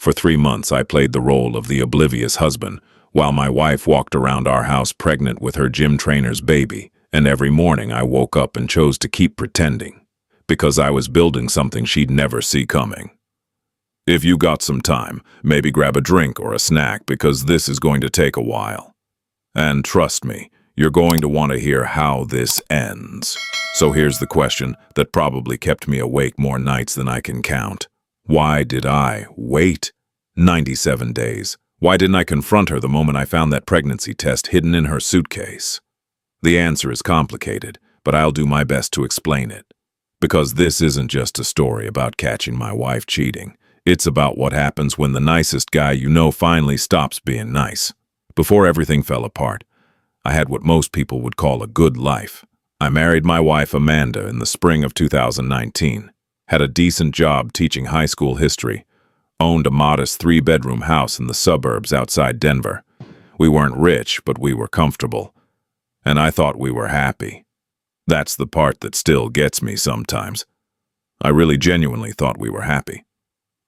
For 3 months, I played the role of the oblivious husband, while my wife walked around our house pregnant with her gym trainer's baby, and every morning I woke up and chose to keep pretending, because I was building something she'd never see coming. If you got some time, maybe grab a drink or a snack, because this is going to take a while. And trust me, you're going to want to hear how this ends. So here's the question that probably kept me awake more nights than I can count. Why did I wait 97 days? Why didn't I confront her the moment I found that pregnancy test hidden in her suitcase? The answer is complicated, but I'll do my best to explain it. Because this isn't just a story about catching my wife cheating. It's about what happens when the nicest guy you know finally stops being nice. Before everything fell apart, I had what most people would call a good life. I married my wife Amanda in the spring of 2019, had a decent job teaching high school history, owned a modest 3-bedroom house in the suburbs outside Denver. We weren't rich, but we were comfortable, and I thought we were happy. That's the part that still gets me sometimes. I really genuinely thought we were happy.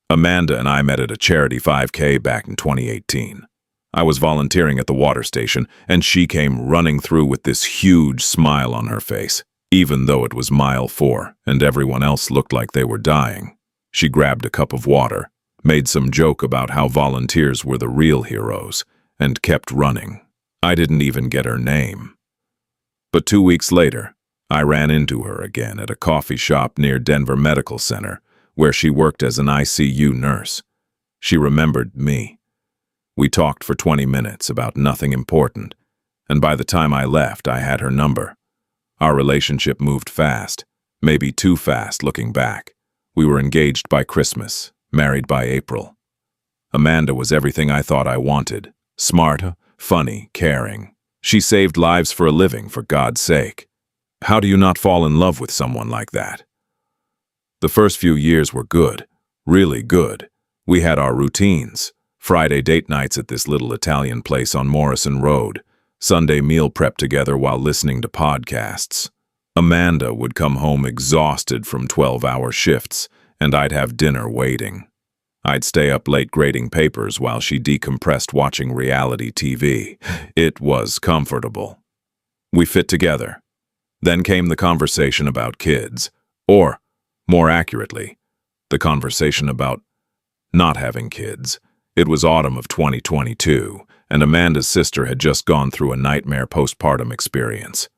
Amanda and I met at a charity 5K back in 2018. I was volunteering at the water station, and she came running through with this huge smile on her face, even though it was mile 4 and everyone else looked like they were dying. She grabbed a cup of water, made some joke about how volunteers were the real heroes, and kept running. I didn't even get her name. But 2 weeks later, I ran into her again at a coffee shop near Denver Medical Center, where she worked as an ICU nurse. She remembered me. We talked for 20 minutes about nothing important, and by the time I left, I had her number. Our relationship moved fast, maybe too fast looking back. We were engaged by Christmas, married by April. Amanda was everything I thought I wanted. Smart, funny, caring. She saved lives for a living, for God's sake. How do you not fall in love with someone like that? The first few years were good, really good. We had our routines. Friday date nights at this little Italian place on Morrison Road. Sunday meal prep together while listening to podcasts. Amanda would come home exhausted from 12-hour shifts, and I'd have dinner waiting. I'd stay up late grading papers while she decompressed watching reality TV. It was comfortable. We fit together. Then came the conversation about kids, or, more accurately, the conversation about not having kids. It was autumn of 2022, and Amanda's sister had just gone through a nightmare postpartum experience.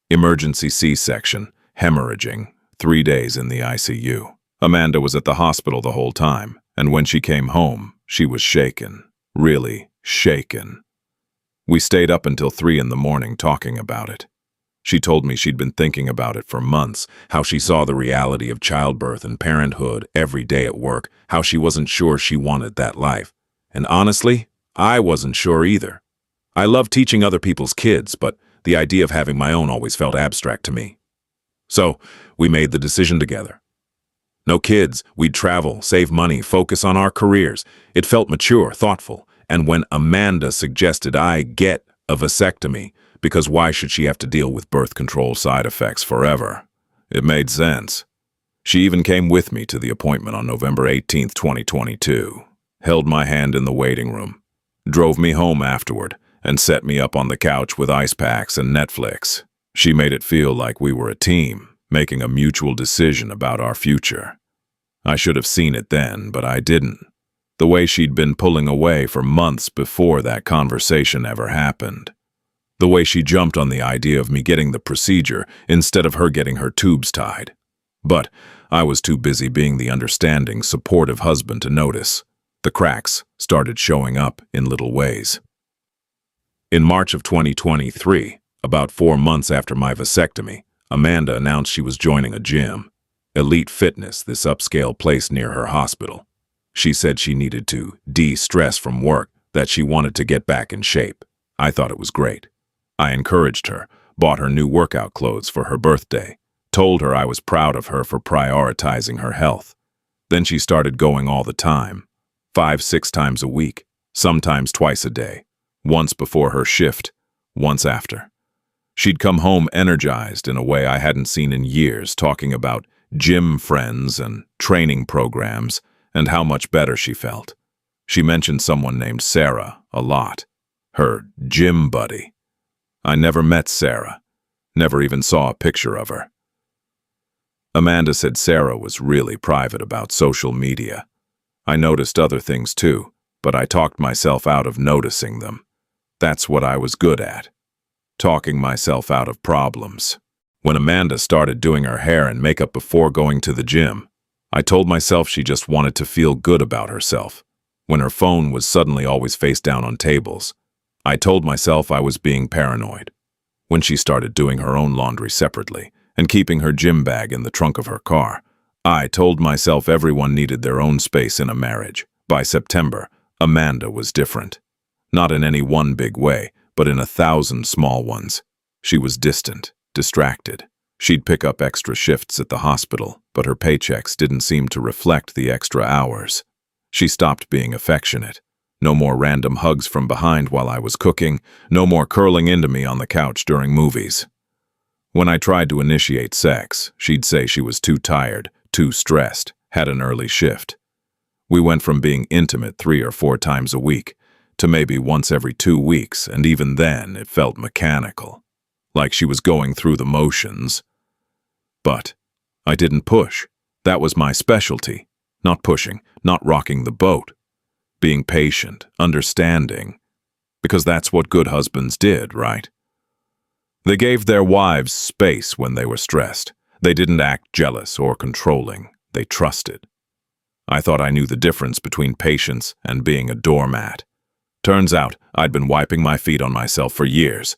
Emergency C-section, hemorrhaging, 3 days in the ICU. Amanda was at the hospital the whole time, and when she came home, she was shaken, really shaken. We stayed up until 3 in the morning talking about it. She told me she'd been thinking about it for months, how she saw the reality of childbirth and parenthood every day at work, how she wasn't sure she wanted that life. And honestly, I wasn't sure either. I love teaching other people's kids, but the idea of having my own always felt abstract to me. So, we made the decision together. No kids, we'd travel, save money, focus on our careers. It felt mature, thoughtful, and when Amanda suggested I get a vasectomy, because why should she have to deal with birth control side effects forever? It made sense. She even came with me to the appointment on November 18th, 2022, held my hand in the waiting room, drove me home afterward, and set me up on the couch with ice packs and Netflix. She made it feel like we were a team, making a mutual decision about our future. I should have seen it then, but I didn't. The way she'd been pulling away for months before that conversation ever happened. The way she jumped on the idea of me getting the procedure instead of her getting her tubes tied. But I was too busy being the understanding, supportive husband to notice. The cracks started showing up in little ways. In March of 2023, about 4 months after my vasectomy, Amanda announced she was joining a gym, Elite Fitness, this upscale place near her hospital. She said she needed to de-stress from work, that she wanted to get back in shape. I thought it was great. I encouraged her, bought her new workout clothes for her birthday, told her I was proud of her for prioritizing her health. Then she started going all the time, 5-6 times a week, sometimes twice a day, once before her shift, once after. She'd come home energized in a way I hadn't seen in years, talking about gym friends and training programs and how much better she felt. She mentioned someone named Sarah a lot. Her gym buddy. I never met Sarah. Never even saw a picture of her. Amanda said Sarah was really private about social media. I noticed other things too, but I talked myself out of noticing them. That's what I was good at. Talking myself out of problems. When Amanda started doing her hair and makeup before going to the gym, I told myself she just wanted to feel good about herself. When her phone was suddenly always face down on tables, I told myself I was being paranoid. When she started doing her own laundry separately and keeping her gym bag in the trunk of her car, I told myself everyone needed their own space in a marriage. By September, Amanda was different. Not in any one big way, but in 1,000 small ones. She was distant, distracted. She'd pick up extra shifts at the hospital, but her paychecks didn't seem to reflect the extra hours. She stopped being affectionate. No more random hugs from behind while I was cooking, no more curling into me on the couch during movies. When I tried to initiate sex, she'd say she was too tired, too stressed, had an early shift. We went from being intimate 3 or 4 times a week to maybe once every 2 weeks, and even then it felt mechanical, like she was going through the motions. But I didn't push. That was my specialty. Not pushing, not rocking the boat. Being patient, understanding, because that's what good husbands did, right? They gave their wives space when they were stressed. They didn't act jealous or controlling. They trusted. I thought I knew the difference between patience and being a doormat. Turns out I'd been wiping my feet on myself for years.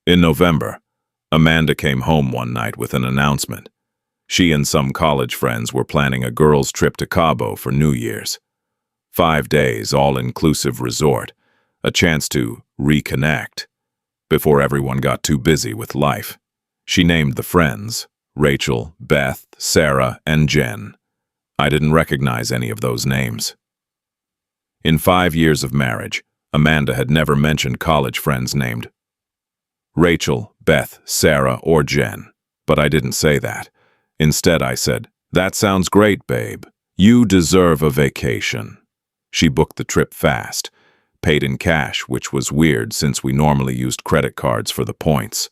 In November, Amanda came home one night with an announcement. She and some college friends were planning a girls' trip to Cabo for New Year's. 5 days, all-inclusive resort, a chance to reconnect before everyone got too busy with life. She named the friends, Rachel, Beth, Sarah, and Jen. I didn't recognize any of those names. In 5 years of marriage, Amanda had never mentioned college friends named Rachel, Beth, Sarah, or Jen, but I didn't say that. Instead, I said, "That sounds great, babe. You deserve a vacation." She booked the trip fast, paid in cash, which was weird since we normally used credit cards for the points.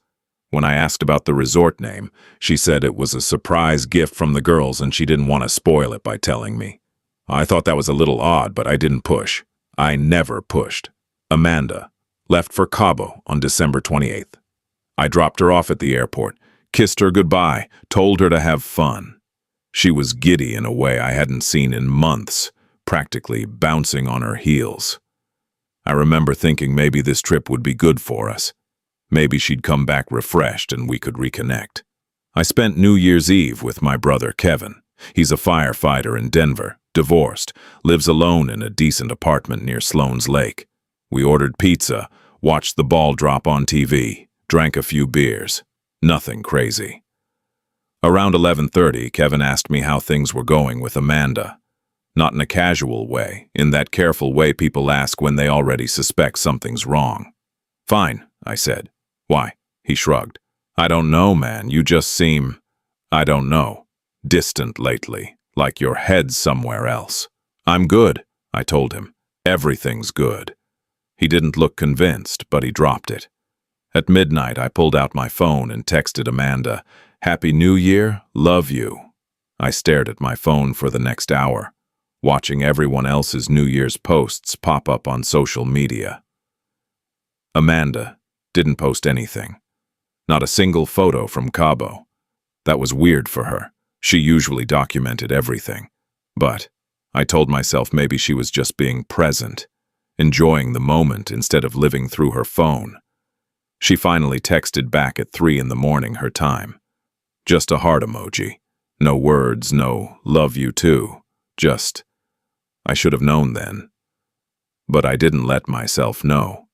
When I asked about the resort name, she said it was a surprise gift from the girls and she didn't want to spoil it by telling me. I thought that was a little odd, but I didn't push. I never pushed. Amanda left for Cabo on December 28th. I dropped her off at the airport, kissed her goodbye, told her to have fun. She was giddy in a way I hadn't seen in months, practically bouncing on her heels. I remember thinking maybe this trip would be good for us. Maybe she'd come back refreshed and we could reconnect. I spent New Year's Eve with my brother Kevin. He's a firefighter in Denver, divorced, lives alone in a decent apartment near Sloan's Lake. We ordered pizza, watched the ball drop on TV, drank a few beers. Nothing crazy. Around 11:30, Kevin asked me how things were going with Amanda. Not in a casual way, in that careful way people ask when they already suspect something's wrong. "Fine," I said. "Why?" He shrugged. "I don't know, man. You just seem, I don't know, distant lately, like your head's somewhere else." "I'm good," I told him. "Everything's good." He didn't look convinced, but he dropped it. At midnight, I pulled out my phone and texted Amanda, "Happy New Year, love you." I stared at my phone for the next hour, watching everyone else's New Year's posts pop up on social media. Amanda didn't post anything. Not a single photo from Cabo. That was weird for her. She usually documented everything. But I told myself maybe she was just being present, enjoying the moment instead of living through her phone. She finally texted back at 3 in the morning her time. Just a heart emoji. No words, no "love you too." Just, I should have known then. But I didn't let myself know.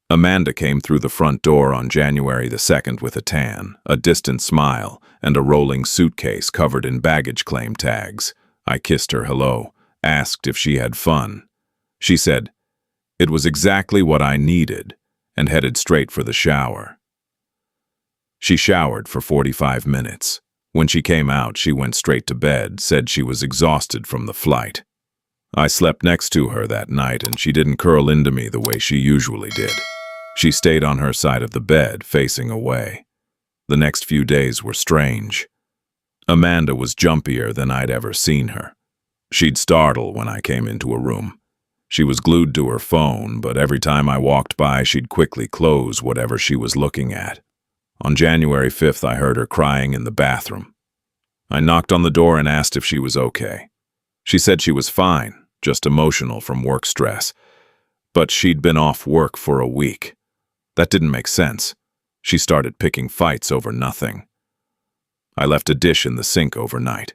Amanda came through the front door on January the 2nd with a tan, a distant smile, and a rolling suitcase covered in baggage claim tags. I kissed her hello, asked if she had fun. She said, "It was exactly what I needed," and headed straight for the shower. She showered for 45 minutes. When she came out, she went straight to bed, said she was exhausted from the flight. I slept next to her that night, and she didn't curl into me the way she usually did. She stayed on her side of the bed, facing away. The next few days were strange. Amanda was jumpier than I'd ever seen her. She'd startle when I came into a room. She was glued to her phone, but every time I walked by, she'd quickly close whatever she was looking at. On January 5th, I heard her crying in the bathroom. I knocked on the door and asked if she was okay. She said she was fine, just emotional from work stress. But she'd been off work for a week. That didn't make sense. She started picking fights over nothing. I left a dish in the sink overnight.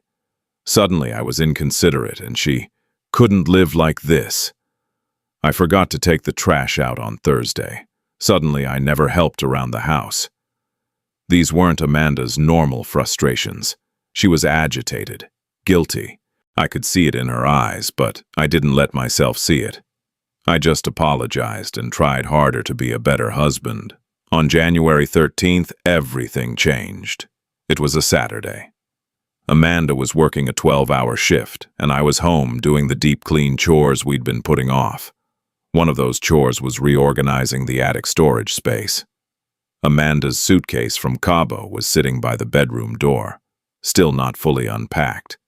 Suddenly, I was inconsiderate, and she couldn't live like this. I forgot to take the trash out on Thursday. Suddenly, I never helped around the house. These weren't Amanda's normal frustrations. She was agitated, guilty. I could see it in her eyes, but I didn't let myself see it. I just apologized and tried harder to be a better husband. On January 13th, everything changed. It was a Saturday. Amanda was working a 12-hour shift, and I was home doing the deep clean chores we'd been putting off. One of those chores was reorganizing the attic storage space. Amanda's suitcase from Cabo was sitting by the bedroom door, still not fully unpacked.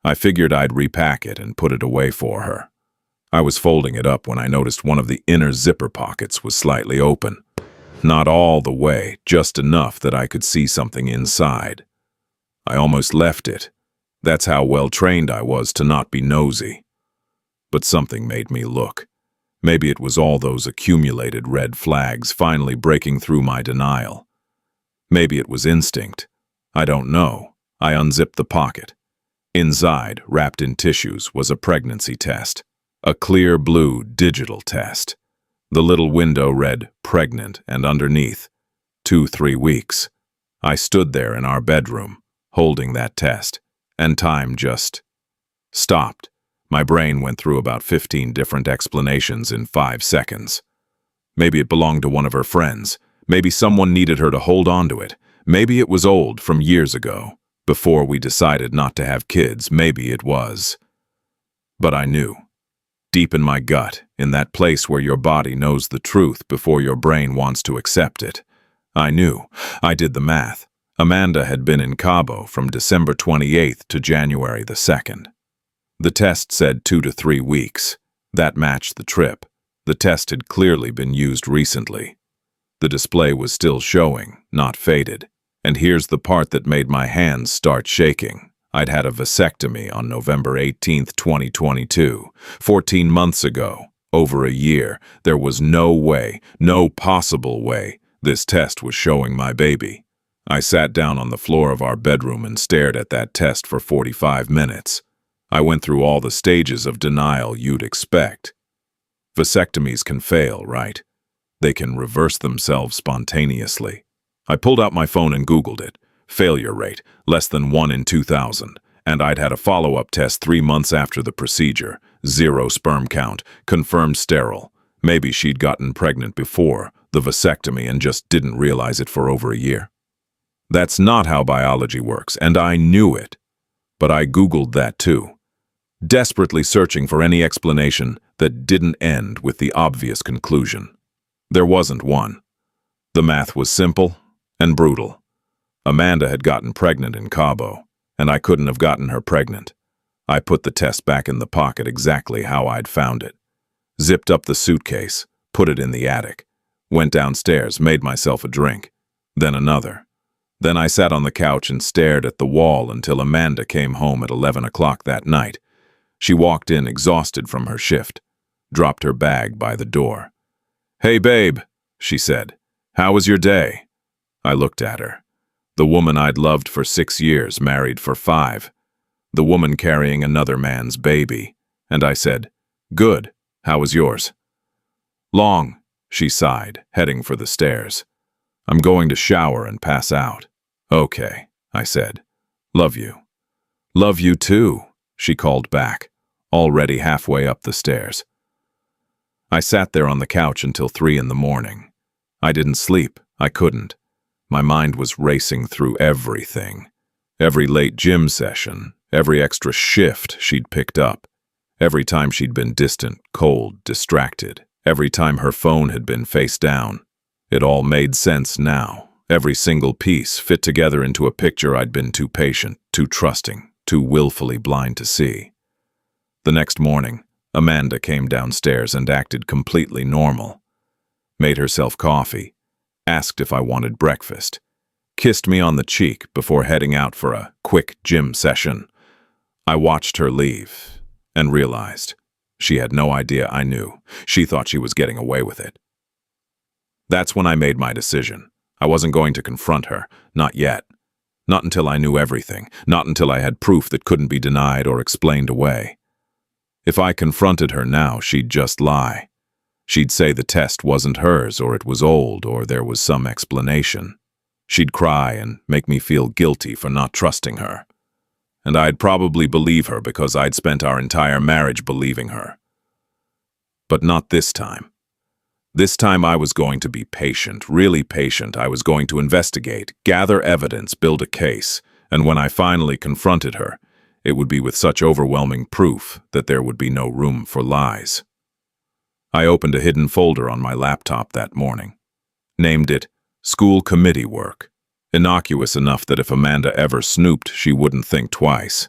I figured I'd repack it and put it away for her. I was folding it up when I noticed one of the inner zipper pockets was slightly open. Not all the way, just enough that I could see something inside. I almost left it. That's how well trained I was to not be nosy. But something made me look. Maybe it was all those accumulated red flags finally breaking through my denial. Maybe it was instinct. I don't know. I unzipped the pocket. Inside, wrapped in tissues, was a pregnancy test. A clear blue digital test. The little window read pregnant, and underneath, 2-3 weeks. I stood there in our bedroom, holding that test, and time just stopped. My brain went through about 15 different explanations in 5 seconds. Maybe it belonged to one of her friends. Maybe someone needed her to hold on to it. Maybe it was old from years ago, before we decided not to have kids. Maybe it was. But I knew. Deep in my gut, in that place where your body knows the truth before your brain wants to accept it. I knew. I did the math. Amanda had been in Cabo from December 28th to January the 2nd. The test said 2 to 3 weeks. That matched the trip. The test had clearly been used recently. The display was still showing, not faded. And here's the part that made my hands start shaking. I'd had a vasectomy on November 18th, 2022. 14 months ago. Over a year. There was no way, no possible way, this test was showing my baby. I sat down on the floor of our bedroom and stared at that test for 45 minutes. I went through all the stages of denial you'd expect. Vasectomies can fail, right? They can reverse themselves spontaneously. I pulled out my phone and Googled it. Failure rate, less than 1 in 2,000. And I'd had a follow-up test 3 months after the procedure. 0 sperm count, confirmed sterile. Maybe she'd gotten pregnant before the vasectomy and just didn't realize it for over a year. That's not how biology works, and I knew it. But I Googled that too, desperately searching for any explanation that didn't end with the obvious conclusion. There wasn't one. The math was simple and brutal. Amanda had gotten pregnant in Cabo, and I couldn't have gotten her pregnant. I put the test back in the pocket exactly how I'd found it. Zipped up the suitcase, put it in the attic, went downstairs, made myself a drink, then another. Then I sat on the couch and stared at the wall until Amanda came home at 11 o'clock that night. She walked in exhausted from her shift, dropped her bag by the door. "Hey, babe," she said. "How was your day?" I looked at her. The woman I'd loved for 6 years, married for 5. The woman carrying another man's baby. And I said, "Good. How was yours?" "Long," she sighed, heading for the stairs. "I'm going to shower and pass out." "Okay," I said. "Love you." "Love you too," she called back, already halfway up the stairs. I sat there on the couch until 3 in the morning. I didn't sleep. I couldn't. My mind was racing through everything. Every late gym session, every extra shift she'd picked up, Every time she'd been distant, cold, distracted. Every time her phone had been face down. It all made sense now. Every single piece fit together into a picture I'd been too patient, too trusting, too willfully blind to see. The next morning, Amanda came downstairs and acted completely normal. Made herself coffee, asked if I wanted breakfast, kissed me on the cheek before heading out for a quick gym session. I watched her leave and realized she had no idea I knew. She thought she was getting away with it. That's when I made my decision. I wasn't going to confront her, not yet. Not until I knew everything, not until I had proof that couldn't be denied or explained away. If I confronted her now, she'd just lie. She'd say the test wasn't hers, or it was old, or there was some explanation. She'd cry and make me feel guilty for not trusting her. And I'd probably believe her because I'd spent our entire marriage believing her. But not this time. This time I was going to be patient, really patient. I was going to investigate, gather evidence, build a case, and when I finally confronted her, it would be with such overwhelming proof that there would be no room for lies. I opened a hidden folder on my laptop that morning. Named it School Committee Work. Innocuous enough that if Amanda ever snooped, she wouldn't think twice.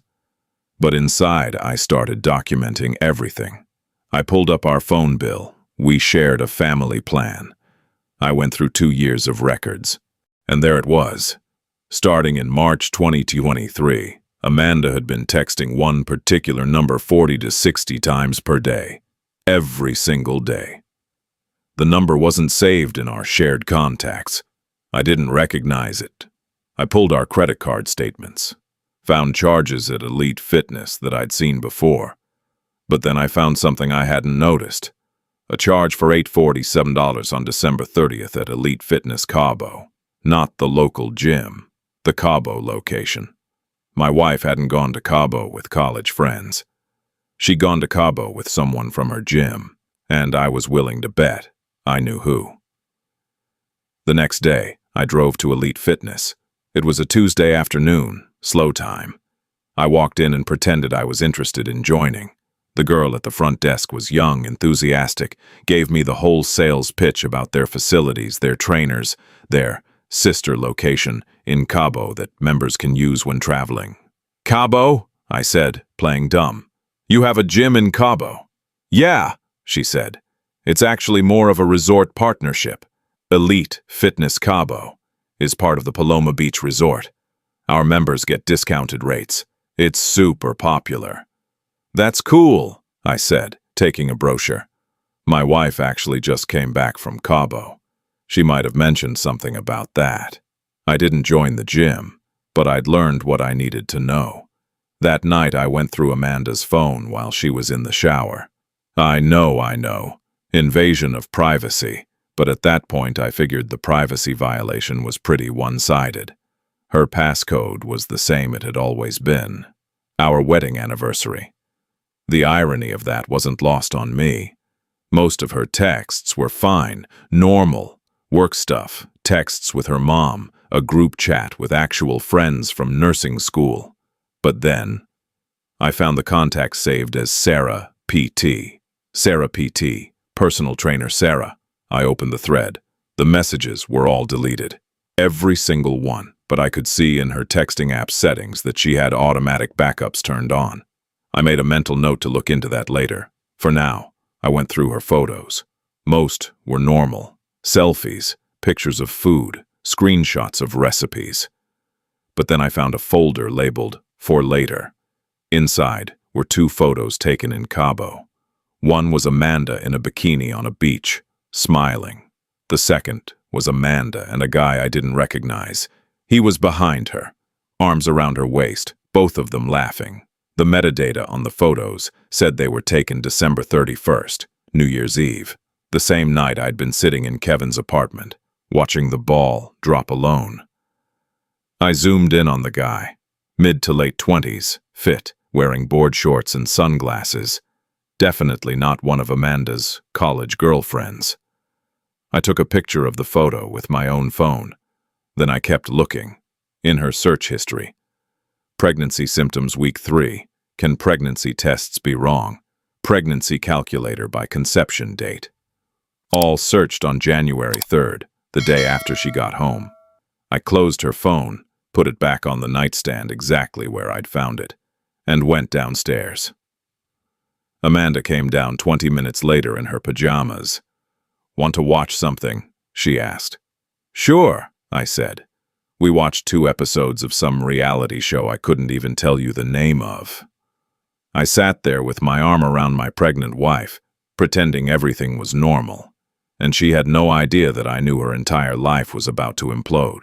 But inside, I started documenting everything. I pulled up our phone bill. We shared a family plan. I went through 2 years of records. And there it was. Starting in March 2023, Amanda had been texting one particular number 40 to 60 times per day. Every single day. The number wasn't saved in our shared contacts. I didn't recognize it. I pulled our credit card statements. Found charges at Elite Fitness that I'd seen before. But then I found something I hadn't noticed. A charge for $847 on December 30th at Elite Fitness Cabo. Not the local gym. The Cabo location. My wife hadn't gone to Cabo with college friends. She'd gone to Cabo with someone from her gym, and I was willing to bet I knew who. The next day, I drove to Elite Fitness. It was a Tuesday afternoon, slow time. I walked in and pretended I was interested in joining. The girl at the front desk was young, enthusiastic, gave me the whole sales pitch about their facilities, their trainers, their sister location in Cabo that members can use when traveling. "Cabo?" I said, playing dumb. "You have a gym in Cabo?" "Yeah," she said. "It's actually more of a resort partnership. Elite Fitness Cabo is part of the Paloma Beach Resort. Our members get discounted rates. It's super popular." "That's cool," I said, taking a brochure. My wife actually just came back from Cabo. She might have mentioned something about that. I didn't join the gym, but I'd learned what I needed to know. That night I went through Amanda's phone while she was in the shower. I know. Invasion of privacy. But at that point I figured the privacy violation was pretty one-sided. Her passcode was the same it had always been. Our wedding anniversary. The irony of that wasn't lost on me. Most of her texts were fine, normal. Work stuff, texts with her mom, a group chat with actual friends from nursing school. But then, I found the contact saved as Sarah PT. Sarah PT, personal trainer Sarah. I opened the thread. The messages were all deleted. Every single one, but I could see in her texting app settings that she had automatic backups turned on. I made a mental note to look into that later. For now, I went through her photos. Most were normal. Selfies, pictures of food, screenshots of recipes. But then I found a folder labeled "For Later." Inside were 2 photos taken in Cabo. One was Amanda in a bikini on a beach, smiling. The second was Amanda and a guy I didn't recognize. He was behind her, arms around her waist, both of them laughing. The metadata on the photos said they were taken December 31st, New Year's Eve. The same night I'd been sitting in Kevin's apartment, watching the ball drop alone. I zoomed in on the guy, mid to late 20s, fit, wearing board shorts and sunglasses. Definitely not one of Amanda's college girlfriends. I took a picture of the photo with my own phone. Then I kept looking. In her search history. Pregnancy symptoms week 3. Can pregnancy tests be wrong? pregnancy calculator by conception date. All searched on January 3rd, the day after she got home. I closed her phone, put it back on the nightstand exactly where I'd found it, and went downstairs. Amanda came down 20 minutes later in her pajamas. "Want to watch something?" she asked. "Sure," I said. We watched 2 episodes of some reality show I couldn't even tell you the name of. I sat there with my arm around my pregnant wife, pretending everything was normal, and she had no idea that I knew her entire life was about to implode.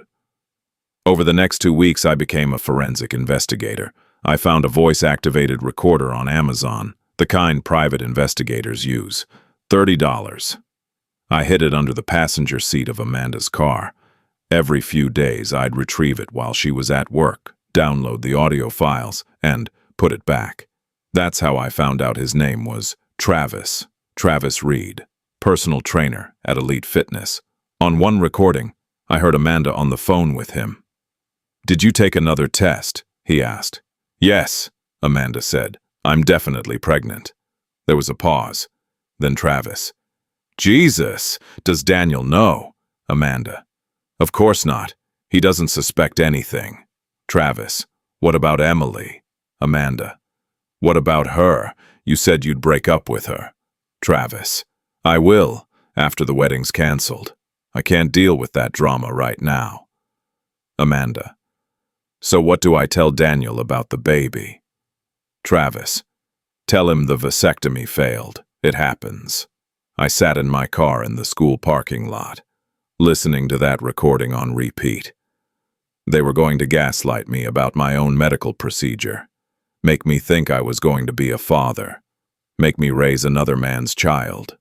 Over the next 2 weeks, I became a forensic investigator. I found a voice-activated recorder on Amazon, the kind private investigators use. $30. I hid it under the passenger seat of Amanda's car. Every few days, I'd retrieve it while she was at work, download the audio files, and put it back. That's how I found out his name was Travis Reed, personal trainer at Elite Fitness. On one recording, I heard Amanda on the phone with him. "Did you take another test?" he asked. "Yes," Amanda said. "I'm definitely pregnant." There was a pause. Then Travis. "Jesus, does Daniel know?" Amanda. "Of course not. He doesn't suspect anything." Travis. "What about Emily?" Amanda. "What about her? You said you'd break up with her." Travis. "I will, after the wedding's canceled. I can't deal with that drama right now." Amanda. "So what do I tell Daniel about the baby?" Travis. "Tell him the vasectomy failed. It happens." I sat in my car in the school parking lot, listening to that recording on repeat. They were going to gaslight me about my own medical procedure, make me think I was going to be a father, make me raise another man's child.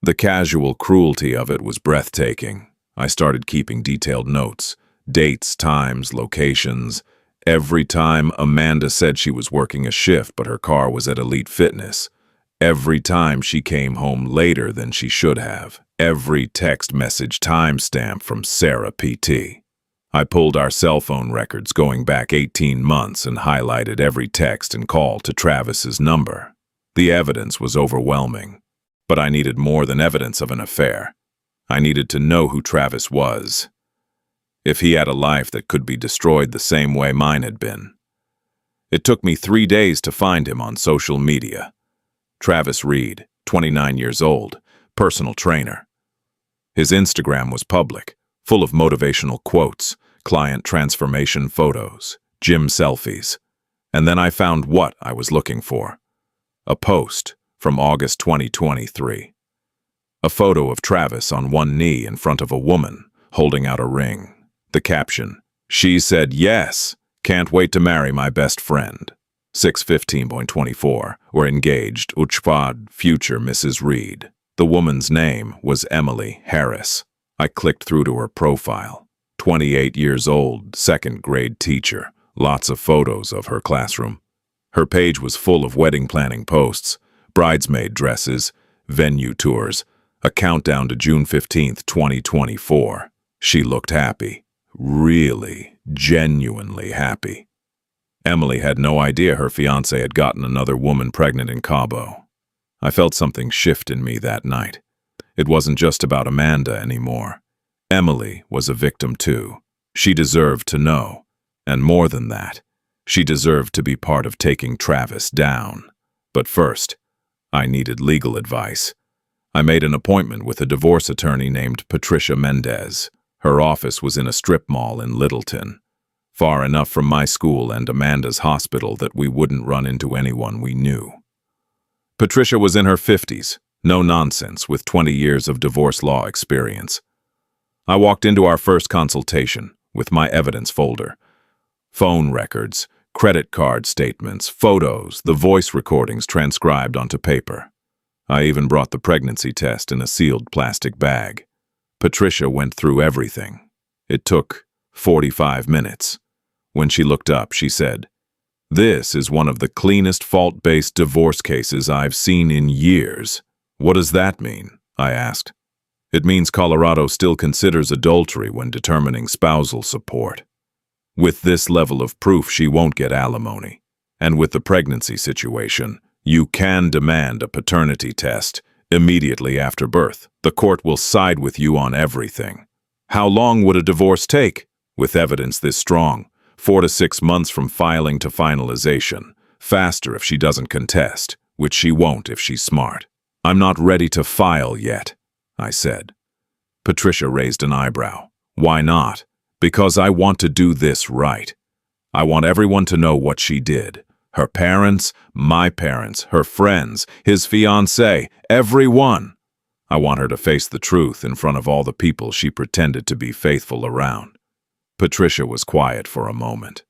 The casual cruelty of it was breathtaking. I started keeping detailed notes, dates, times, locations. Every time Amanda said she was working a shift but her car was at Elite Fitness. Every time she came home later than she should have. Every text message timestamp from Sarah PT. I pulled our cell phone records going back 18 months and highlighted every text and call to Travis's number. The evidence was overwhelming. But I needed more than evidence of an affair. I needed to know who Travis was. If he had a life that could be destroyed the same way mine had been. It took me 3 days to find him on social media. Travis Reed, 29 years old, personal trainer. His Instagram was public, full of motivational quotes, client transformation photos, gym selfies. And then I found what I was looking for. A post from August 2023. A photo of Travis on one knee in front of a woman, holding out a ring. The caption, "She said yes, can't wait to marry my best friend. 6/15/24, were engaged, Uchfad, future Mrs. Reed." The woman's name was Emily Harris. I clicked through to her profile. 28 years old, second grade teacher. Lots of photos of her classroom. Her page was full of wedding planning posts, bridesmaid dresses, venue tours, a countdown to June 15th, 2024. She looked happy. Really, genuinely happy. Emily had no idea her fiancé had gotten another woman pregnant in Cabo. I felt something shift in me that night. It wasn't just about Amanda anymore. Emily was a victim too. She deserved to know. And more than that, she deserved to be part of taking Travis down. But first, I needed legal advice. I made an appointment with a divorce attorney named Patricia Mendez. Her office was in a strip mall in Littleton, far enough from my school and Amanda's hospital that we wouldn't run into anyone we knew. Patricia was in her 50s, no nonsense, with 20 years of divorce law experience. I walked into our first consultation with my evidence folder. Phone records, credit card statements, photos, the voice recordings transcribed onto paper. I even brought the pregnancy test in a sealed plastic bag. Patricia went through everything. It took 45 minutes. When she looked up, she said, "This is one of the cleanest fault-based divorce cases I've seen in years." "What does that mean?" I asked. "It means Colorado still considers adultery when determining spousal support. With this level of proof, she won't get alimony. And with the pregnancy situation, You can demand a paternity test immediately after birth. The court will side with you on everything. How long would a divorce take? With evidence this strong, 4 to 6 months from filing to finalization. Faster if she doesn't contest, which she won't if she's smart. I'm not ready to file yet, I said. Patricia raised an eyebrow. Why not? Because I want to do this right. I want everyone to know what she did. Her parents, my parents, her friends, his fiancé, everyone. I want her to face the truth in front of all the people she pretended to be faithful around. Patricia was quiet for a moment.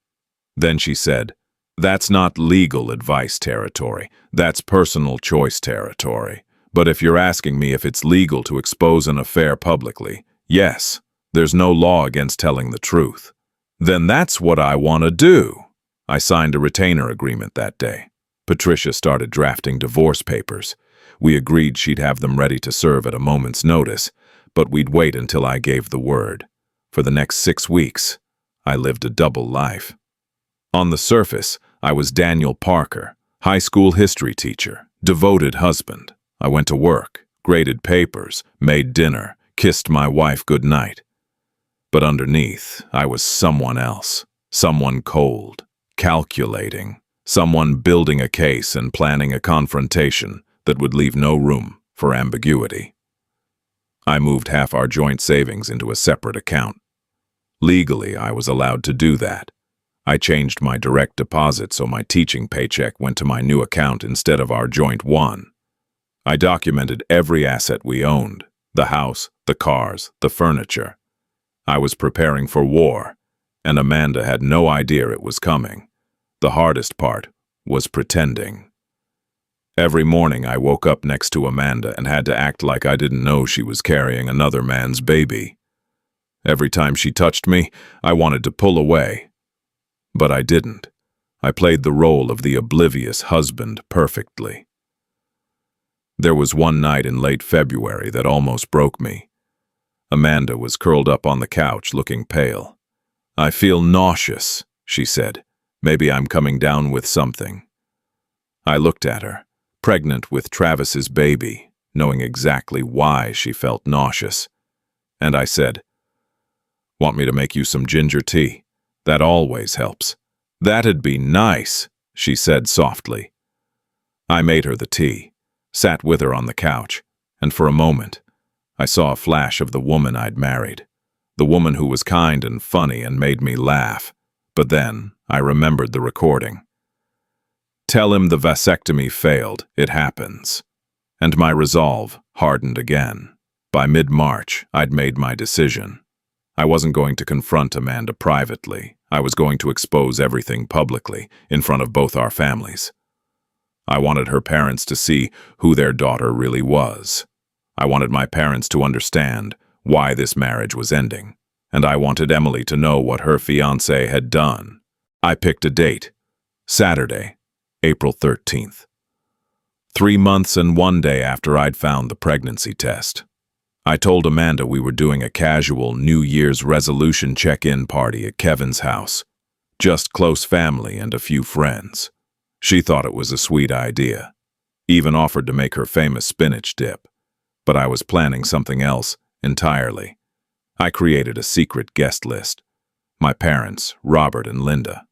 Then she said, "That's not legal advice territory. That's personal choice territory. But if you're asking me if it's legal to expose an affair publicly, yes, there's no law against telling the truth. Then that's what I want to do." I signed a retainer agreement that day. Patricia started drafting divorce papers. We agreed she'd have them ready to serve at a moment's notice, but we'd wait until I gave the word. For the next 6 weeks, I lived a double life. On the surface, I was Daniel Parker, high school history teacher, devoted husband. I went to work, graded papers, made dinner, kissed my wife goodnight. But underneath, I was someone else, someone cold, calculating, someone building a case and planning a confrontation that would leave no room for ambiguity. I moved half our joint savings into a separate account. Legally, I was allowed to do that. I changed my direct deposit so my teaching paycheck went to my new account instead of our joint one. I documented every asset we owned, the house, the cars, the furniture. I was preparing for war, and Amanda had no idea it was coming. The hardest part was pretending. Every morning I woke up next to Amanda and had to act like I didn't know she was carrying another man's baby. Every time she touched me, I wanted to pull away. But I didn't. I played the role of the oblivious husband perfectly. There was one night in late February that almost broke me. Amanda was curled up on the couch looking pale. "I feel nauseous," she said. "Maybe I'm coming down with something." I looked at her, pregnant with Travis's baby, knowing exactly why she felt nauseous. And I said, "Want me to make you some ginger tea? That always helps." "That'd be nice," she said softly. I made her the tea, sat with her on the couch, and for a moment, I saw a flash of the woman I'd married, the woman who was kind and funny and made me laugh. But then I remembered the recording. "Tell him the vasectomy failed, it happens." And my resolve hardened again. By mid-March, I'd made my decision. I wasn't going to confront Amanda privately. I was going to expose everything publicly, in front of both our families. I wanted her parents to see who their daughter really was. I wanted my parents to understand why this marriage was ending. And I wanted Emily to know what her fiancé had done. I picked a date, Saturday, April 13th. 3 months and 1 day after I'd found the pregnancy test. I told Amanda we were doing a casual New Year's resolution check-in party at Kevin's house. Just close family and a few friends. She thought it was a sweet idea. Even offered to make her famous spinach dip. But I was planning something else entirely. I created a secret guest list. My parents, Robert and Linda.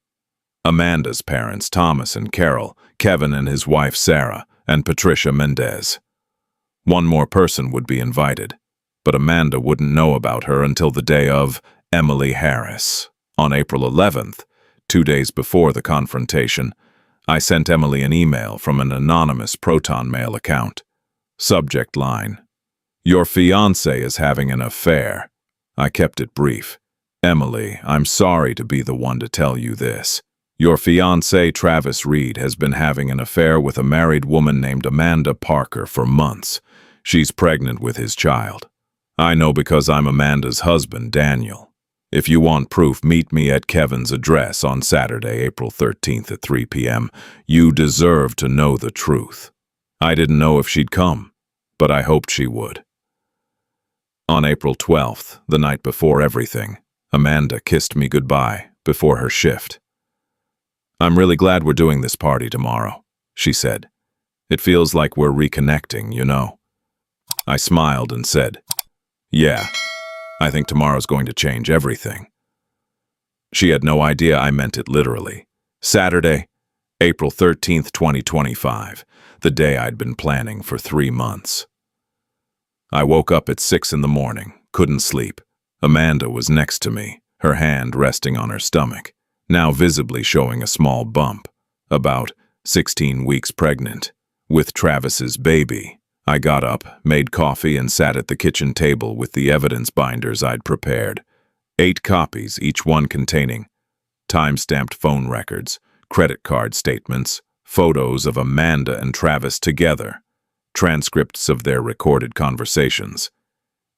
Amanda's parents, Thomas and Carol, Kevin and his wife Sarah, and Patricia Mendez. One more person would be invited, but Amanda wouldn't know about her until the day of Emily Harris. On April 11th, 2 days before the confrontation, I sent Emily an email from an anonymous Proton Mail account. Subject line: "Your fiancé is having an affair." I kept it brief. "Emily, I'm sorry to be the one to tell you this. Your fiancé, Travis Reed, has been having an affair with a married woman named Amanda Parker for months. She's pregnant with his child. I know because I'm Amanda's husband, Daniel. If you want proof, meet me at Kevin's address on Saturday, April 13th at 3 p.m. You deserve to know the truth." I didn't know if she'd come, but I hoped she would. On April 12th, the night before everything, Amanda kissed me goodbye before her shift. "I'm really glad we're doing this party tomorrow," she said. It feels like we're reconnecting, you know. I smiled and said, "Yeah, I think tomorrow's going to change everything." She had no idea I meant it literally. Saturday, April 13th, 2025, the day I'd been planning for 3 months. I woke up at 6 in the morning, couldn't sleep. Amanda was next to me, her hand resting on her stomach, now visibly showing a small bump, about 16 weeks pregnant, with Travis's baby. I got up, made coffee, and sat at the kitchen table with the evidence binders I'd prepared. 8 copies, each one containing time-stamped phone records, credit card statements, photos of Amanda and Travis together, transcripts of their recorded conversations,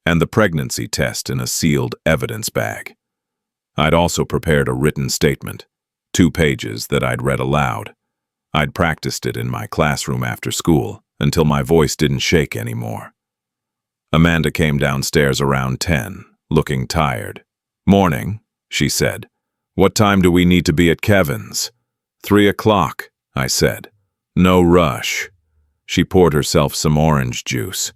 and the pregnancy test in a sealed evidence bag. I'd also prepared a written statement, 2 pages that I'd read aloud. I'd practiced it in my classroom after school until my voice didn't shake anymore. Amanda came downstairs around 10, looking tired. "Morning," she said. "What time do we need to be at Kevin's?" 3 o'clock, I said. "No rush." She poured herself some orange juice.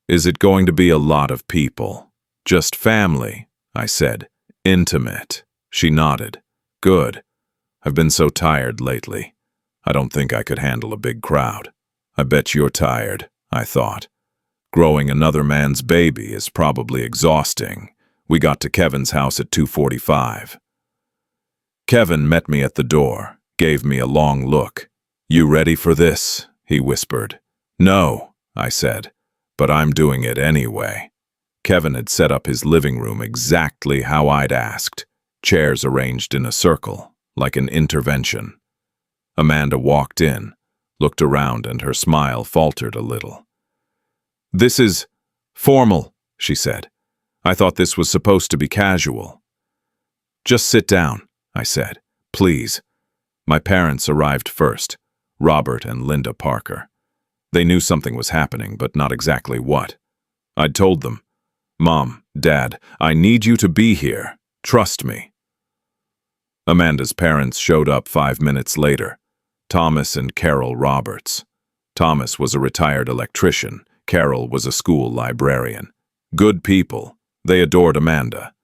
"Is it going to be a lot of people?" "Just family," I said. "Intimate." She nodded. "Good. I've been so tired lately. I don't think I could handle a big crowd." "I bet you're tired," I thought. "Growing another man's baby is probably exhausting." We got to Kevin's house at 2:45. Kevin met me at the door, gave me a long look. "You ready for this?" he whispered. "No," I said, "but I'm doing it anyway." Kevin had set up his living room exactly how I'd asked, chairs arranged in a circle, like an intervention. Amanda walked in, looked around, and her smile faltered a little. "This is formal," she said. "I thought this was supposed to be casual." "Just sit down," I said. "Please." My parents arrived first, Robert and Linda Parker. They knew something was happening, but not exactly what. I'd told them, "Mom, Dad, I need you to be here. Trust me." Amanda's parents showed up 5 minutes later, Thomas and Carol Roberts. Thomas was a retired electrician. Carol was a school librarian. Good people. They adored Amanda.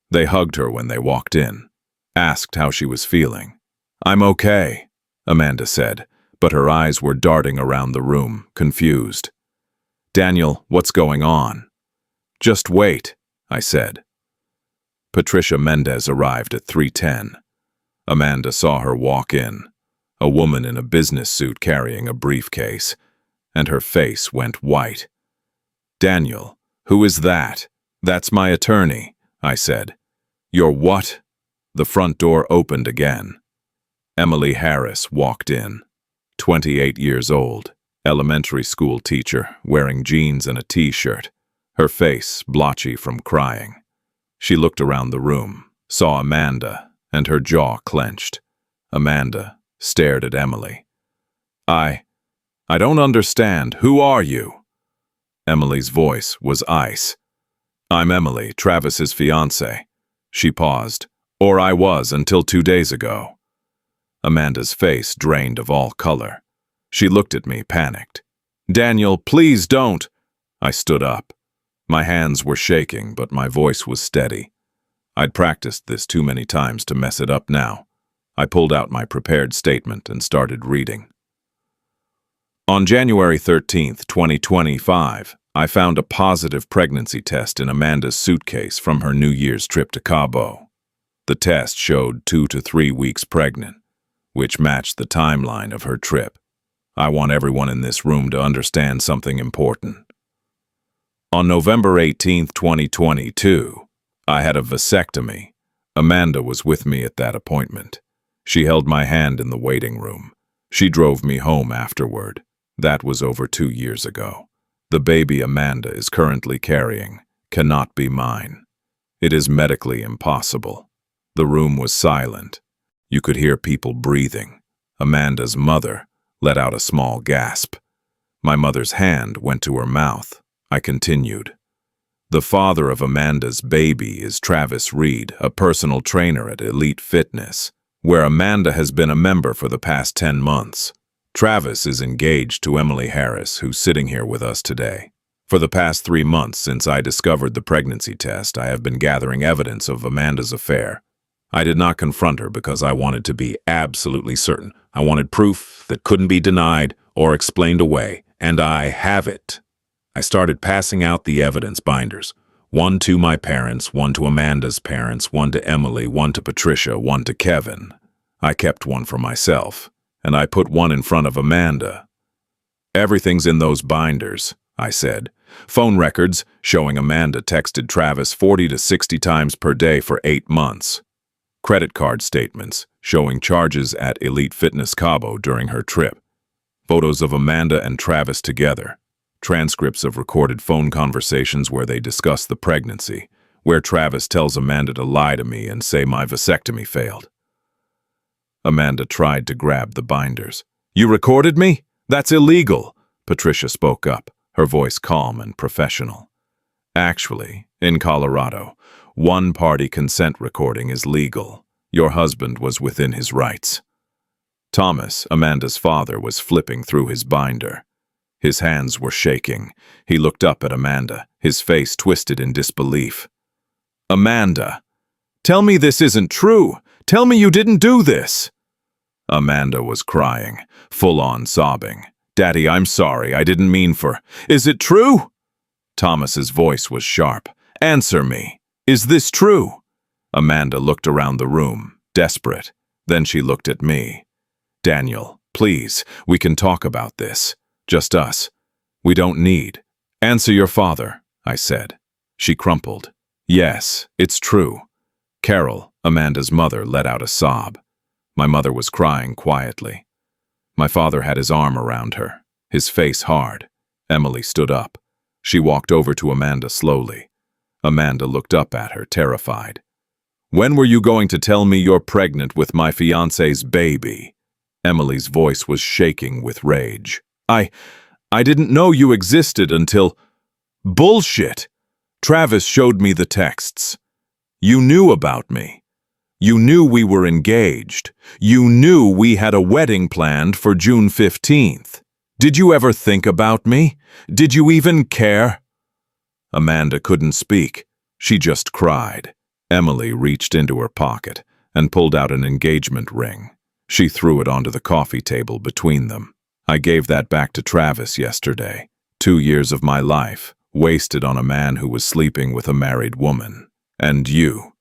They hugged her when they walked in, asked how she was feeling. "I'm okay," Amanda said, but her eyes were darting around the room, confused. "Daniel, what's going on?" "Just wait," I said. Patricia Mendez arrived at 3:10. Amanda saw her walk in, a woman in a business suit carrying a briefcase, and her face went white. "Daniel, who is that?" "That's my attorney," I said. "Your what?" The front door opened again. Emily Harris walked in, 28 years old, elementary school teacher, wearing jeans and a t-shirt, her face blotchy from crying. She looked around the room, saw Amanda, and her jaw clenched. Amanda stared at Emily. I don't understand. Who are you?" Emily's voice was ice. "I'm Emily, Travis's fiancée." She paused. "Or I was until 2 days ago." Amanda's face drained of all color. She looked at me, panicked. "Daniel, please don't." I stood up. My hands were shaking, but my voice was steady. I'd practiced this too many times to mess it up now. I pulled out my prepared statement and started reading. On January 13th, 2025, I found a positive pregnancy test in Amanda's suitcase from her New Year's trip to Cabo. The test showed 2 to 3 weeks pregnant, which matched the timeline of her trip. I want everyone in this room to understand something important. On November 18th, 2022, I had a vasectomy. Amanda was with me at that appointment. She held my hand in the waiting room. She drove me home afterward. That was over 2 years ago. The baby Amanda is currently carrying cannot be mine. It is medically impossible. The room was silent. You could hear people breathing. Amanda's mother let out a small gasp. My mother's hand went to her mouth. I continued. The father of Amanda's baby is Travis Reed, a personal trainer at Elite Fitness, where Amanda has been a member for the past 10 months. Travis is engaged to Emily Harris, who's sitting here with us today. For the past 3 months since I discovered the pregnancy test, I have been gathering evidence of Amanda's affair. I did not confront her because I wanted to be absolutely certain. I wanted proof that couldn't be denied or explained away, and I have it. I started passing out the evidence binders. One to my parents, one to Amanda's parents, one to Emily, one to Patricia, one to Kevin. I kept one for myself, and I put one in front of Amanda. "Everything's in those binders," I said. Phone records showing Amanda texted Travis 40 to 60 times per day for 8 months. Credit card statements showing charges at Elite Fitness Cabo during her trip. Photos of Amanda and Travis together. Transcripts of recorded phone conversations where they discuss the pregnancy, where Travis tells Amanda to lie to me and say my vasectomy failed. Amanda tried to grab the binders. "You recorded me? That's illegal," Patricia spoke up, her voice calm and professional. "Actually, in Colorado, one-party consent recording is legal. Your husband was within his rights." Thomas, Amanda's father, was flipping through his binder. His hands were shaking. He looked up at Amanda, his face twisted in disbelief. "Amanda, tell me this isn't true. Tell me you didn't do this." Amanda was crying, full-on sobbing. "Daddy, I'm sorry. I didn't mean for—" "Is it true?" Thomas's voice was sharp. "Answer me. Is this true?" Amanda looked around the room, desperate. Then she looked at me. "Daniel, please, we can talk about this. Just us. We don't need—" "Answer your father," I said. She crumpled. "Yes, it's true." Carol, Amanda's mother, let out a sob. My mother was crying quietly. My father had his arm around her, his face hard. Emily stood up. She walked over to Amanda slowly. Amanda looked up at her, terrified. "When were you going to tell me you're pregnant with my fiancé's baby?" Emily's voice was shaking with rage. I didn't know you existed until—" "Bullshit! Travis showed me the texts. You knew about me. You knew we were engaged. You knew we had a wedding planned for June 15th. Did you ever think about me? Did you even care?" Amanda couldn't speak. She just cried. Emily reached into her pocket and pulled out an engagement ring. She threw it onto the coffee table between them. "I gave that back to Travis yesterday. 2 years of my life, wasted on a man who was sleeping with a married woman. And you."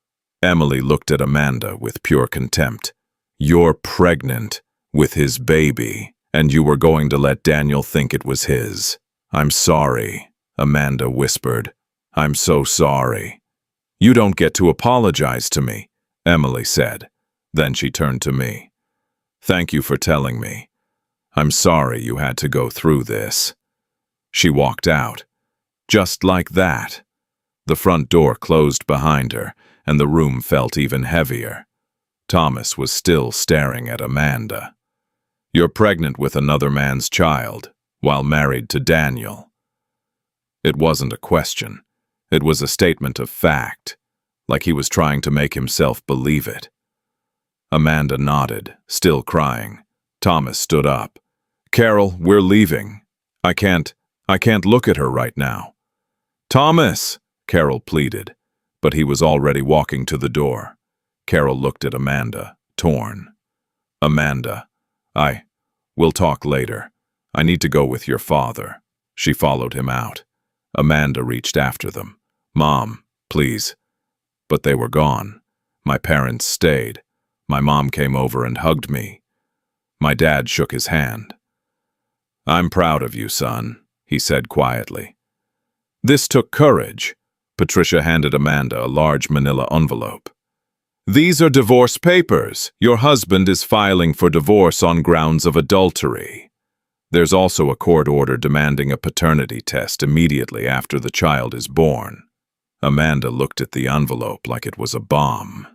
Emily looked at Amanda with pure contempt. "You're pregnant with his baby, and you were going to let Daniel think it was his." "I'm sorry," Amanda whispered. "I'm so sorry." "You don't get to apologize to me," Emily said. Then she turned to me. "Thank you for telling me. I'm sorry you had to go through this." She walked out. Just like that. The front door closed behind her, and the room felt even heavier. Thomas was still staring at Amanda. "You're pregnant with another man's child, while married to Daniel." It wasn't a question. It was a statement of fact, like he was trying to make himself believe it. Amanda nodded, still crying. Thomas stood up. "Carol, we're leaving. I can't look at her right now." "Thomas!" Carol pleaded, but he was already walking to the door. Carol looked at Amanda, torn. "Amanda, we'll talk later. I need to go with your father." She followed him out. Amanda reached after them. "Mom, please." But they were gone. My parents stayed. My mom came over and hugged me. My dad shook his hand. "I'm proud of you, son," he said quietly. "This took courage." Patricia handed Amanda a large manila envelope. "These are divorce papers. Your husband is filing for divorce on grounds of adultery. There's also a court order demanding a paternity test immediately after the child is born." Amanda looked at the envelope like it was a bomb.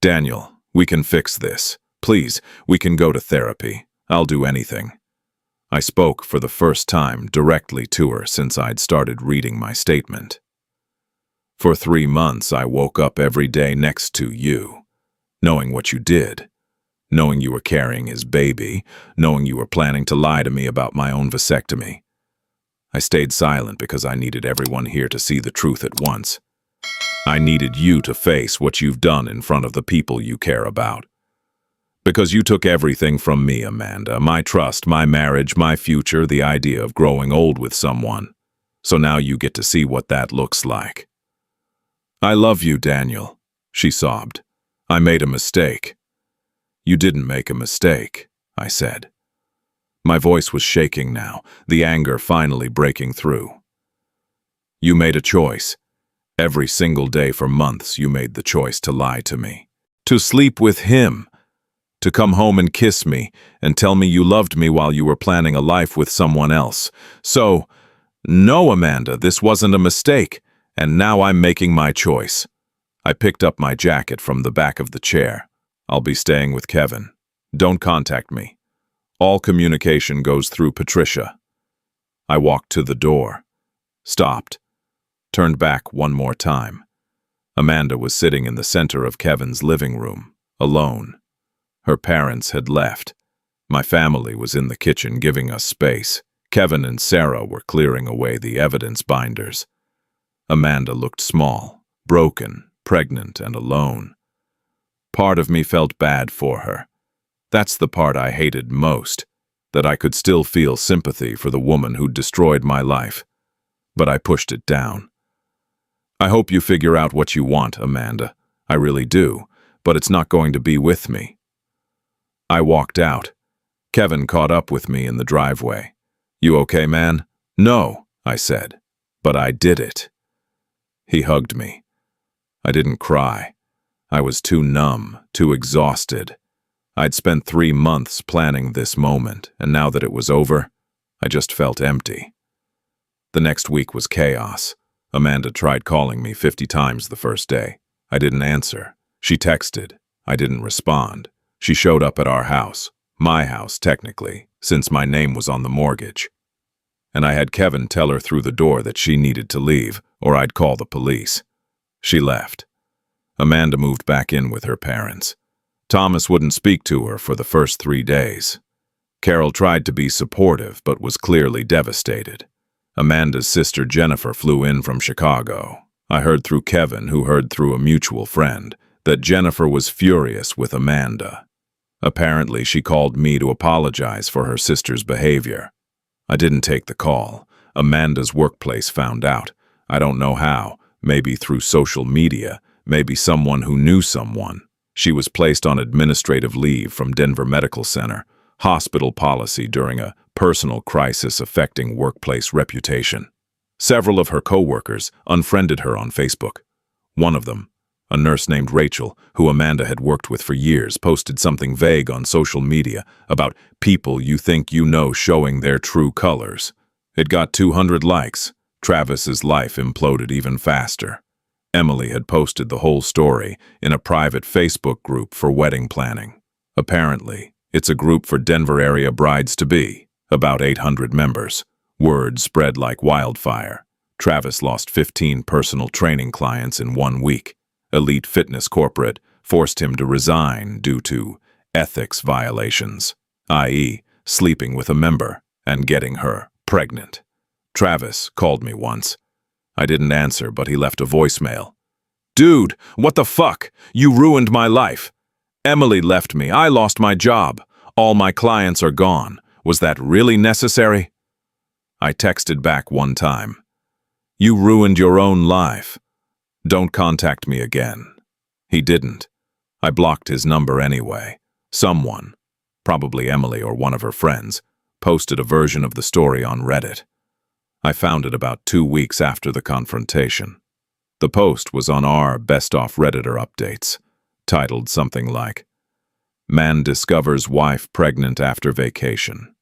"Daniel, we can fix this. Please, we can go to therapy. I'll do anything." I spoke for the first time directly to her since I'd started reading my statement. "For 3 months, I woke up every day next to you, knowing what you did. knowing you were carrying his baby, knowing you were planning to lie to me about my own vasectomy. I stayed silent because I needed everyone here to see the truth at once. I needed you to face what you've done in front of the people you care about. Because you took everything from me, Amanda, my trust, my marriage, my future, the idea of growing old with someone. So now you get to see what that looks like. I love you, Daniel, she sobbed. I made a mistake. You didn't make a mistake, I said. My voice was shaking now, the anger finally breaking through. You made a choice. Every single day for months you made the choice to lie to me. To sleep with him. To come home and kiss me and tell me you loved me while you were planning a life with someone else. So, no, Amanda, this wasn't a mistake, and now I'm making my choice. I picked up my jacket from the back of the chair. I'll be staying with Kevin. Don't contact me. All communication goes through Patricia. I walked to the door, stopped, turned back one more time. Amanda was sitting in the center of Kevin's living room, alone. Her parents had left. My family was in the kitchen giving us space. Kevin and Sarah were clearing away the evidence binders. Amanda looked small, broken, pregnant, and alone. Part of me felt bad for her. That's the part I hated most, that I could still feel sympathy for the woman who'd destroyed my life. But I pushed it down. I hope you figure out what you want, Amanda. I really do, but it's not going to be with me. I walked out. Kevin caught up with me in the driveway. You okay, man? No, I said, but I did it. He hugged me. I didn't cry. I was too numb, too exhausted. I'd spent 3 months planning this moment, and now that it was over, I just felt empty. The next week was chaos. Amanda tried calling me 50 times the first day. I didn't answer. She texted. I didn't respond. She showed up at our house, my house technically, since my name was on the mortgage. And I had Kevin tell her through the door that she needed to leave, or I'd call the police. She left. Amanda moved back in with her parents. Thomas wouldn't speak to her for the first 3 days. Carol tried to be supportive, but was clearly devastated. Amanda's sister Jennifer flew in from Chicago. I heard through Kevin, who heard through a mutual friend, that Jennifer was furious with Amanda. Apparently, she called me to apologize for her sister's behavior. I didn't take the call. Amanda's workplace found out. I don't know how, maybe through social media, maybe someone who knew someone. She was placed on administrative leave from Denver Medical Center, hospital policy during a personal crisis affecting workplace reputation. Several of her co-workers unfriended her on Facebook. One of them, a nurse named Rachel, who Amanda had worked with for years, posted something vague on social media about people you think you know showing their true colors. It got 200 likes. Travis's life imploded even faster. Emily had posted the whole story in a private Facebook group for wedding planning. Apparently, it's a group for Denver area brides-to-be, about 800 members. Word spread like wildfire. Travis lost 15 personal training clients in 1 week. Elite Fitness Corporate forced him to resign due to ethics violations, i.e., sleeping with a member and getting her pregnant. Travis called me once. I didn't answer, but he left a voicemail. Dude, what the fuck? You ruined my life. Emily left me. I lost my job. All my clients are gone. Was that really necessary? I texted back one time. You ruined your own life. Don't contact me again. He didn't. I blocked his number anyway. Someone, probably Emily or one of her friends, posted a version of the story on Reddit. I found it about 2 weeks after the confrontation. The post was on our Best Off Redditor updates, titled something like, Man discovers wife pregnant after vacation.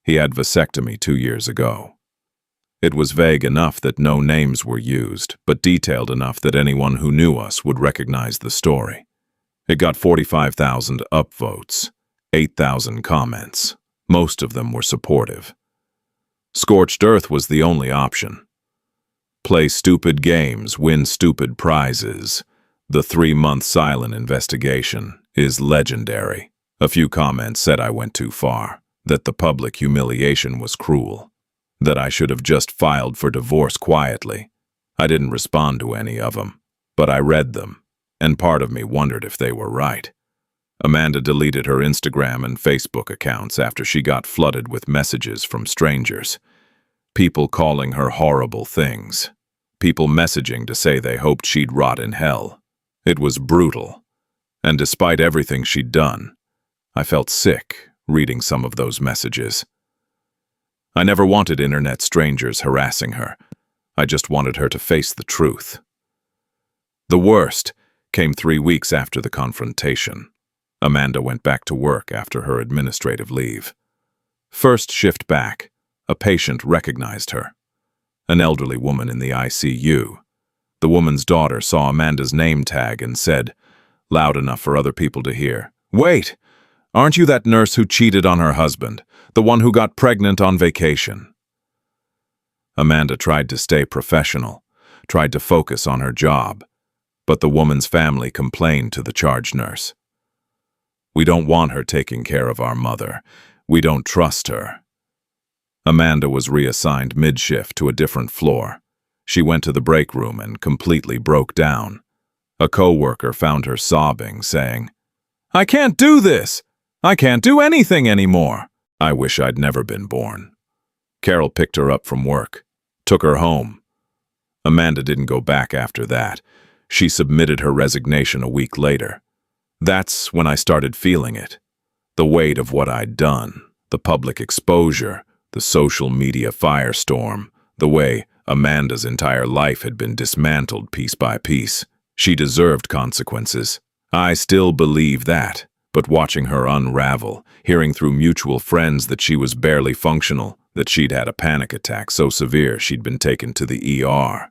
He had vasectomy 2 years ago. It was vague enough that no names were used, but detailed enough that anyone who knew us would recognize the story. It got 45,000 upvotes, 8,000 comments. Most of them were supportive. Scorched Earth was the only option. Play stupid games, win stupid prizes. The 3-month silent investigation is legendary. A few comments said I went too far, that the public humiliation was cruel, that I should have just filed for divorce quietly. I didn't respond to any of them, but I read them, and part of me wondered if they were right. Amanda deleted her Instagram and Facebook accounts after she got flooded with messages from strangers. People calling her horrible things. People messaging to say they hoped she'd rot in hell. It was brutal. And despite everything she'd done, I felt sick reading some of those messages. I never wanted internet strangers harassing her. I just wanted her to face the truth. The worst came 3 weeks after the confrontation. Amanda went back to work after her administrative leave. First shift back, a patient recognized her. An elderly woman in the ICU. The woman's daughter saw Amanda's name tag and said, loud enough for other people to hear, "Wait! Aren't you that nurse who cheated on her husband, the one who got pregnant on vacation?" Amanda tried to stay professional, tried to focus on her job, but the woman's family complained to the charge nurse. "We don't want her taking care of our mother. We don't trust her." Amanda was reassigned mid-shift to a different floor. She went to the break room and completely broke down. A co-worker found her sobbing, saying, "I can't do this! I can't do anything anymore. I wish I'd never been born." Carol picked her up from work, took her home. Amanda didn't go back after that. She submitted her resignation a week later. That's when I started feeling it. The weight of what I'd done, the public exposure, the social media firestorm, the way Amanda's entire life had been dismantled piece by piece. She deserved consequences. I still believe that, but watching her unravel, hearing through mutual friends that she was barely functional, that she'd had a panic attack so severe she'd been taken to the ER,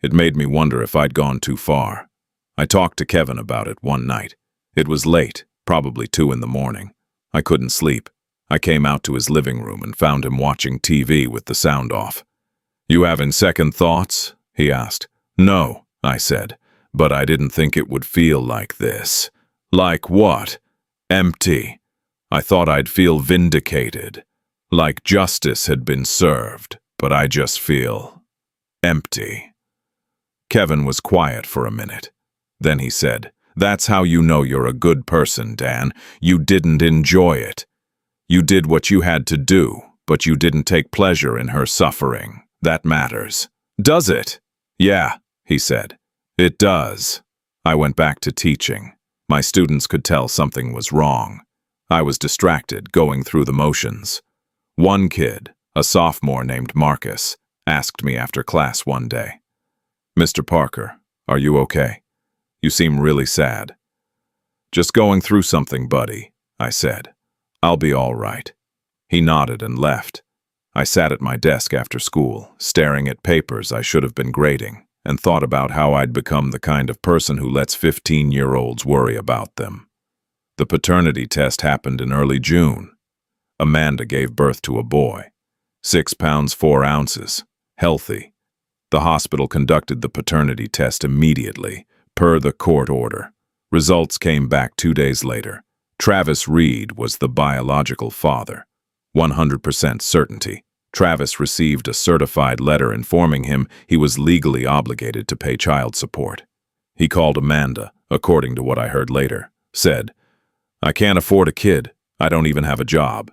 it made me wonder if I'd gone too far. I talked to Kevin about it one night. It was late, probably 2 in the morning. I couldn't sleep. I came out to his living room and found him watching TV with the sound off. "You having second thoughts?" he asked. "No," I said, "but I didn't think it would feel like this." "Like what?" "Empty. I thought I'd feel vindicated, like justice had been served, but I just feel empty." Kevin was quiet for a minute. Then he said, "That's how you know you're a good person, Dan. You didn't enjoy it. You did what you had to do, but you didn't take pleasure in her suffering. That matters." "Does it?" "Yeah," he said. "It does." I went back to teaching. My students could tell something was wrong. I was distracted, going through the motions. One kid, a sophomore named Marcus, asked me after class one day, "Mr. Parker, are you okay? You seem really sad." "Just going through something, buddy," I said. "I'll be all right." He nodded and left. I sat at my desk after school, staring at papers I should have been grading, and thought about how I'd become the kind of person who lets 15-year-olds worry about them. The paternity test happened in early June. Amanda gave birth to a boy, 6 pounds 4 ounces, healthy. The hospital conducted the paternity test immediately, per the court order. Results came back 2 days later. Travis Reed was the biological father. 100% certainty. Travis received a certified letter informing him he was legally obligated to pay child support. He called Amanda, according to what I heard later, said, "I can't afford a kid. I don't even have a job."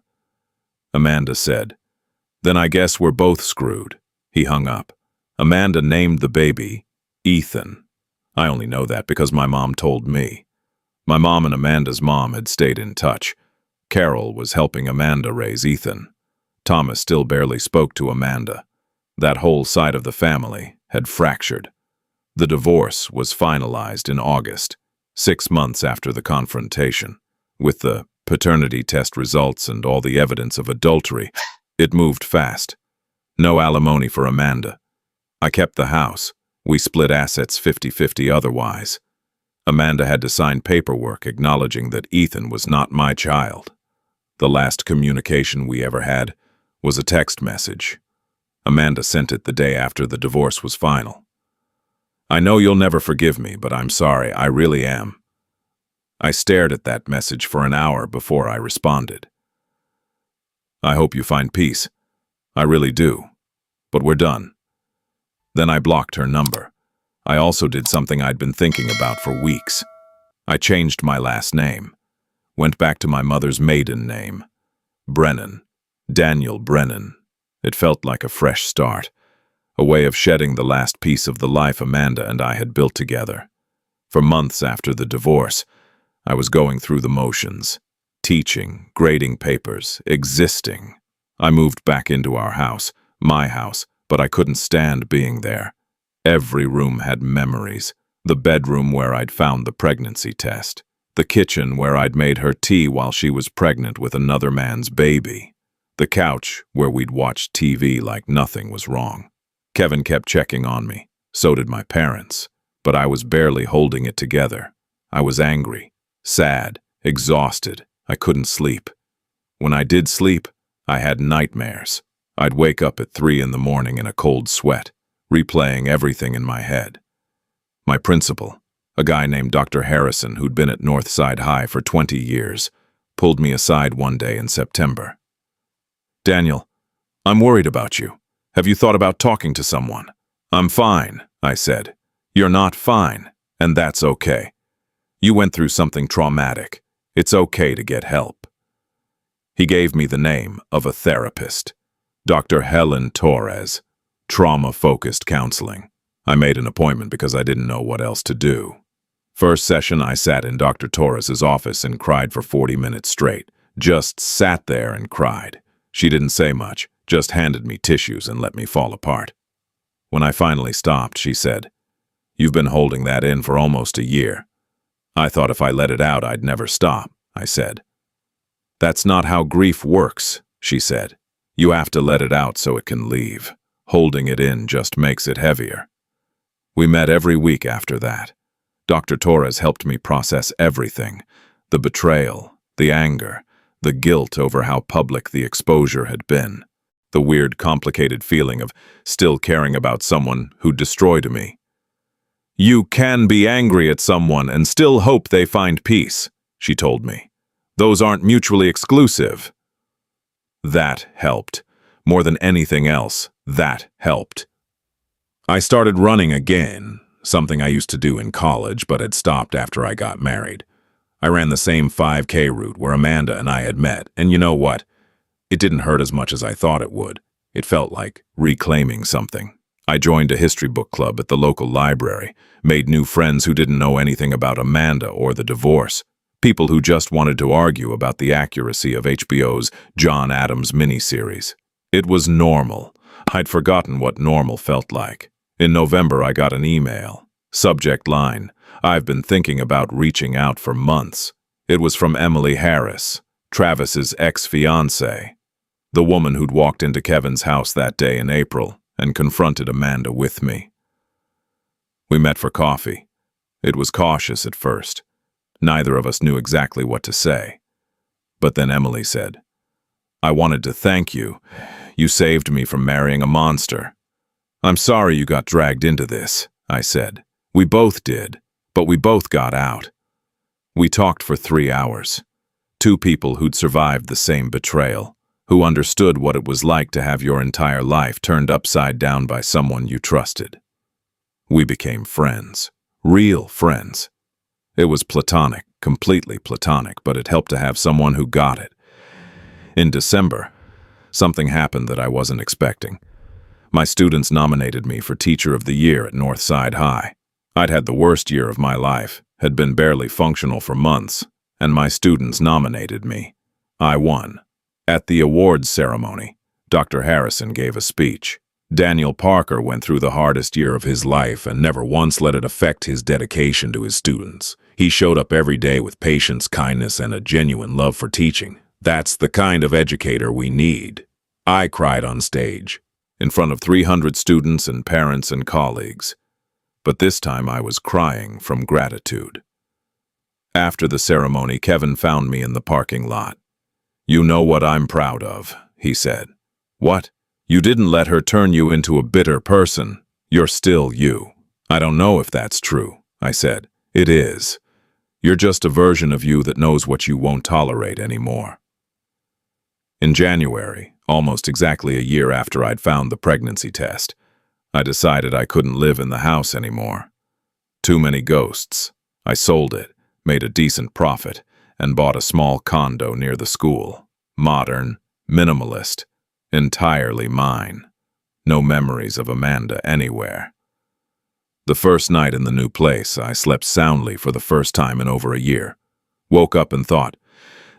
Amanda said, "Then I guess we're both screwed." He hung up. Amanda named the baby Ethan. I only know that because my mom told me. My mom and Amanda's mom had stayed in touch. Carol was helping Amanda raise Ethan. Thomas still barely spoke to Amanda. That whole side of the family had fractured. The divorce was finalized in August, 6 months after the confrontation. With the paternity test results and all the evidence of adultery, it moved fast. No alimony for Amanda. I kept the house. We split assets 50-50 otherwise. Amanda had to sign paperwork acknowledging that Ethan was not my child. The last communication we ever had was a text message. Amanda sent it the day after the divorce was final. "I know you'll never forgive me, but I'm sorry, I really am." I stared at that message for an hour before I responded. I hope you find peace. I really do. But we're done. Then I blocked her number. I also did something I'd been thinking about for weeks. I changed my last name. Went back to my mother's maiden name. Brennan. Daniel Brennan. It felt like a fresh start. A way of shedding the last piece of the life Amanda and I had built together. For months after the divorce, I was going through the motions. Teaching, grading papers, existing. I moved back into our house, my house, but I couldn't stand being there. Every room had memories. The bedroom where I'd found the pregnancy test. The kitchen where I'd made her tea while she was pregnant with another man's baby. The couch where we'd watched TV like nothing was wrong. Kevin kept checking on me. So did my parents. But I was barely holding it together. I was angry, sad, exhausted. I couldn't sleep. When I did sleep, I had nightmares. I'd wake up at 3 in the morning in a cold sweat, replaying everything in my head. My principal, a guy named Dr. Harrison who'd been at Northside High for 20 years, pulled me aside one day in September. "Daniel, I'm worried about you. Have you thought about talking to someone?" "I'm fine," I said. "You're not fine, and that's okay. You went through something traumatic. It's okay to get help." He gave me the name of a therapist, Dr. Helen Torres, trauma-focused counseling. I made an appointment because I didn't know what else to do. First session, I sat in Dr. Torres's office and cried for 40 minutes straight. Just sat there and cried. She didn't say much, just handed me tissues and let me fall apart. When I finally stopped, she said, "You've been holding that in for almost a year." "I thought if I let it out, I'd never stop," I said. "That's not how grief works," she said. "You have to let it out so it can leave. Holding it in just makes it heavier." We met every week after that. Dr. Torres helped me process everything, the betrayal, the anger, the guilt over how public the exposure had been, the weird, complicated feeling of still caring about someone who destroyed me. "You can be angry at someone and still hope they find peace," she told me. "Those aren't mutually exclusive." That helped. More than anything else, that helped. I started running again, something I used to do in college but had stopped after I got married. I ran the same 5K route where Amanda and I had met, and you know what? It didn't hurt as much as I thought it would. It felt like reclaiming something. I joined a history book club at the local library, made new friends who didn't know anything about Amanda or the divorce, people who just wanted to argue about the accuracy of HBO's John Adams miniseries. It was normal. I'd forgotten what normal felt like. In November, I got an email. Subject line, "I've been thinking about reaching out for months." It was from Emily Harris, Travis's ex-fiancée, the woman who'd walked into Kevin's house that day in April and confronted Amanda with me. We met for coffee. It was cautious at first. Neither of us knew exactly what to say. But then Emily said, "I wanted to thank you. You saved me from marrying a monster." "I'm sorry you got dragged into this," I said. "We both did, but we both got out." We talked for 3 hours. Two people who'd survived the same betrayal, who understood what it was like to have your entire life turned upside down by someone you trusted. We became friends, real friends. It was platonic, completely platonic, but it helped to have someone who got it. In December, something happened that I wasn't expecting. My students nominated me for Teacher of the Year at Northside High. I'd had the worst year of my life, had been barely functional for months, and my students nominated me. I won. At the awards ceremony, Dr. Harrison gave a speech. Daniel Parker went through the hardest year of his life and never once let it affect his dedication to his students. He showed up every day with patience, kindness, and a genuine love for teaching. That's the kind of educator we need. I cried on stage, in front of 300 students and parents and colleagues. But this time I was crying from gratitude. After the ceremony, Kevin found me in the parking lot. "You know what I'm proud of," he said. "What? You didn't let her turn you into a bitter person. You're still you." "I don't know if that's true," I said. "It is. You're just a version of you that knows what you won't tolerate anymore. In January, almost exactly a year after I'd found the pregnancy test, I decided I couldn't live in the house anymore. Too many ghosts. I sold it, made a decent profit, and bought a small condo near the school. Modern, minimalist, entirely mine. No memories of Amanda anywhere. The first night in the new place, I slept soundly for the first time in over a year. Woke up and thought,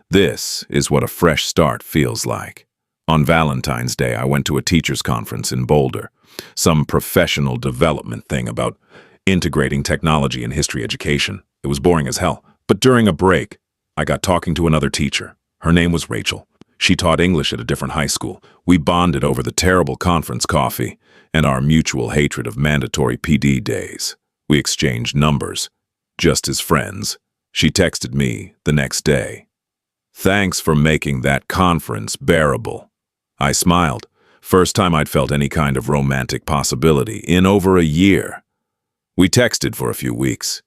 this is what a fresh start feels like. On Valentine's Day, I went to a teachers' conference in Boulder, some professional development thing about integrating technology and history education. It was boring as hell. But during a break, I got talking to another teacher. Her name was Rachel. She taught English at a different high school. We bonded over the terrible conference coffee and our mutual hatred of mandatory PD days. We exchanged numbers, just as friends. She texted me the next day. "Thanks for making that conference bearable." I smiled. First time I'd felt any kind of romantic possibility in over a year. We texted for a few weeks.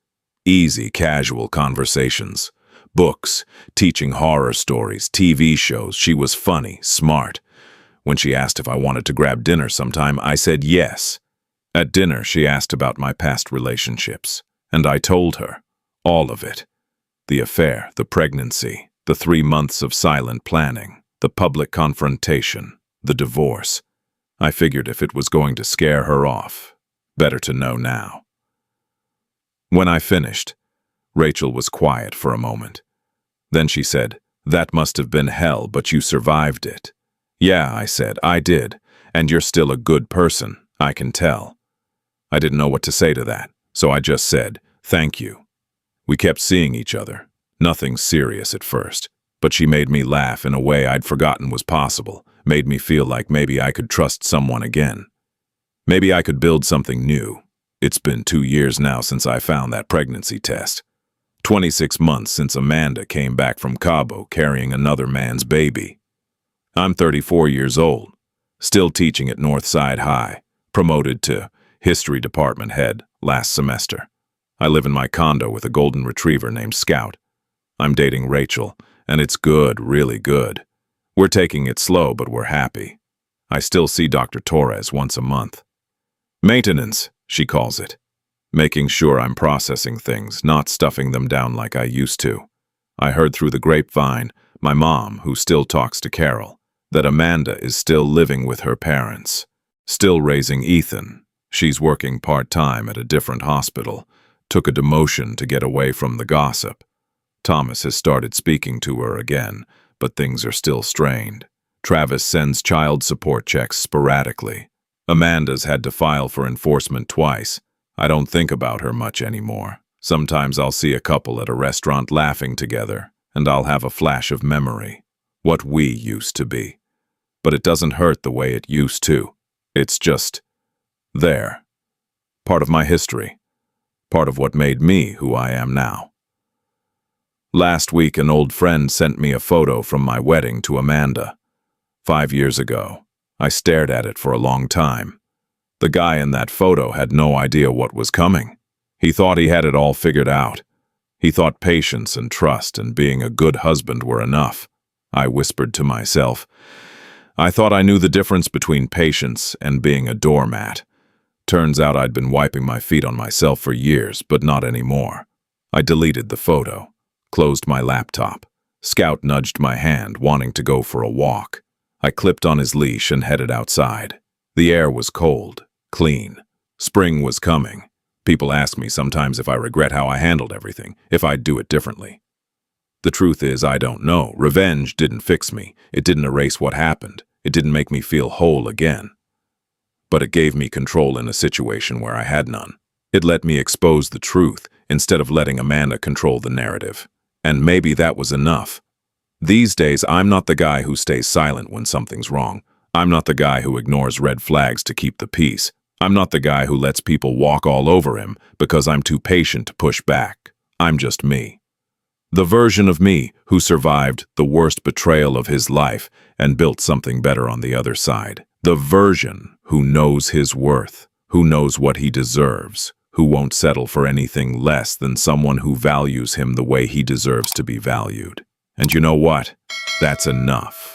Easy, casual conversations. Books, teaching horror stories, TV shows. She was funny, smart. When she asked if I wanted to grab dinner sometime, I said yes. At dinner, she asked about my past relationships, and I told her. All of it. The affair, the pregnancy, the 3 months of silent planning, the public confrontation, the divorce. I figured if it was going to scare her off, better to know now. When I finished, Rachel was quiet for a moment. Then she said, "That must have been hell, but you survived it." "Yeah," I said, "I did, and you're still a good person, I can tell." I didn't know what to say to that, so I just said, "Thank you." We kept seeing each other. Nothing serious at first, but she made me laugh in a way I'd forgotten was possible, made me feel like maybe I could trust someone again. Maybe I could build something new. It's been 2 years now since I found that pregnancy test. 26 months since Amanda came back from Cabo carrying another man's baby. I'm 34 years old, still teaching at Northside High, promoted to history department head last semester. I live in my condo with a golden retriever named Scout. I'm dating Rachel, and it's good, really good. We're taking it slow, but we're happy. I still see Dr. Torres once a month. Maintenance, she calls it. Making sure I'm processing things, not stuffing them down like I used to. I heard through the grapevine, my mom, who still talks to Carol, that Amanda is still living with her parents, still raising Ethan. She's working part-time at a different hospital, took a demotion to get away from the gossip. Thomas has started speaking to her again, but things are still strained. Travis sends child support checks sporadically. Amanda's had to file for enforcement twice. I don't think about her much anymore. Sometimes I'll see a couple at a restaurant laughing together, and I'll have a flash of memory. What we used to be. But it doesn't hurt the way it used to. It's just there. Part of my history. Part of what made me who I am now. Last week, an old friend sent me a photo from my wedding to Amanda. 5 years ago. I stared at it for a long time. The guy in that photo had no idea what was coming. He thought he had it all figured out. He thought patience and trust and being a good husband were enough. I whispered to myself. I thought I knew the difference between patience and being a doormat. Turns out I'd been wiping my feet on myself for years, but not anymore. I deleted the photo, closed my laptop. Scout nudged my hand, wanting to go for a walk. I clipped on his leash and headed outside. The air was cold, clean. Spring was coming. People ask me sometimes if I regret how I handled everything, if I'd do it differently. The truth is, I don't know. Revenge didn't fix me. It didn't erase what happened. It didn't make me feel whole again. But it gave me control in a situation where I had none. It let me expose the truth instead of letting Amanda control the narrative. And maybe that was enough. These days, I'm not the guy who stays silent when something's wrong. I'm not the guy who ignores red flags to keep the peace. I'm not the guy who lets people walk all over him because I'm too patient to push back. I'm just me. The version of me who survived the worst betrayal of his life and built something better on the other side. The version who knows his worth, who knows what he deserves, who won't settle for anything less than someone who values him the way he deserves to be valued. And you know what? That's enough.